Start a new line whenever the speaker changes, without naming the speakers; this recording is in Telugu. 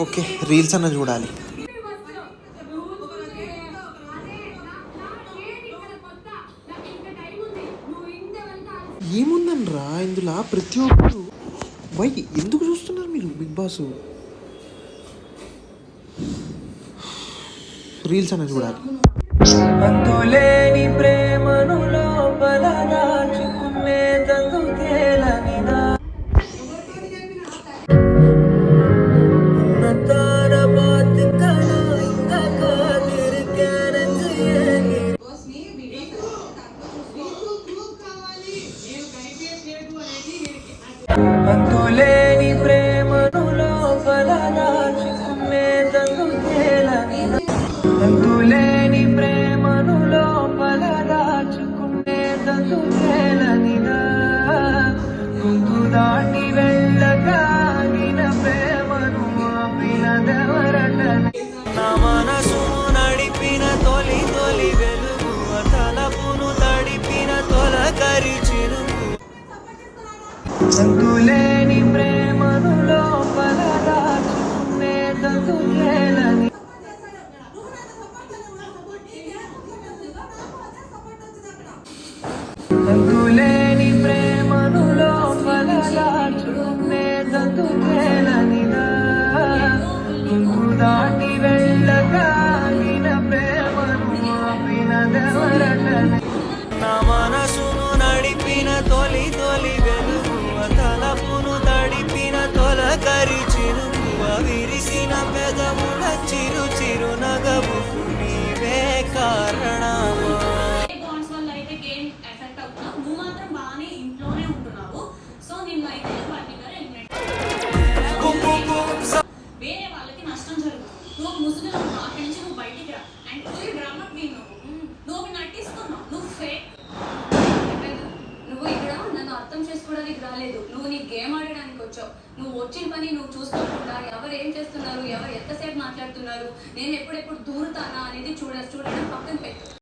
ఓకే, రీల్స్ అన్న చూడాలి. ఏముందనరా ఇందులో ప్రతి ఒక్కరు వై ఎందుకు చూస్తున్నారు మీరు బిగ్ బాస్? రీల్స్ అన్న చూడాలి.
అంతులేని ప్రేమను లోపల దాచుకునే తందుకేలనిదా నతార బాత్ కనా ఇంకా ఖాతిర్ క్యారెంజ్ అంతులేని ప్రేమను లోపల దాచుకునే తందుకేలనిదా అంతులేని ప్రేమను లోపల దాచుకునే తందుకేలనిదా గుంతు దాటి వెళ్ళగాగిన ప్రేమను ఆపినదెవరటని నా మనసును నడిపిన తొలి తొలి వెలుగు తలపును తడిపిన తొలకరి చిరుగు అంతులేని ప్రేమను లోపల దాచుకునే తందుకేలని అంతులేని ప్రేమను లోపల దాచుకునే తందుకేలనిదా గుంతు దాటి వెళ్ళగాగిన ప్రేమను ఆపినదెవరటని నా మనసును నడిపిన తొలి తొలి వెలుగు తలపును తడిపిన తొలకరి చిరుగు విరిసిన పెదవుల చిరు చిరు నగవుకు నీవే కారణమా.
వేరే వాళ్ళకి నష్టం జరుగుతుంది. నువ్వు ముసుగులో అక్కడి నుంచి నువ్వు బయటికి రా అండ్ ఫుల్ డ్రామా క్వీన్ నువ్వు నటిస్తున్నావు. నువ్వు ఫేక్. నువ్వు ఇక్కడ నన్ను అర్థం చేసుకోవడానికి రాలేదు. నువ్వు నీ గేమ్ ఆడడానికి వచ్చావు. నువ్వు వచ్చిన పని నువ్వు చూసుకోకుండా ఎవరు ఏం చేస్తున్నారు, ఎవరు ఎంతసేపు మాట్లాడుతున్నారు, నేను ఎప్పుడెప్పుడు దూరుతానా అనేది చూడడం పక్కన పెట్టు.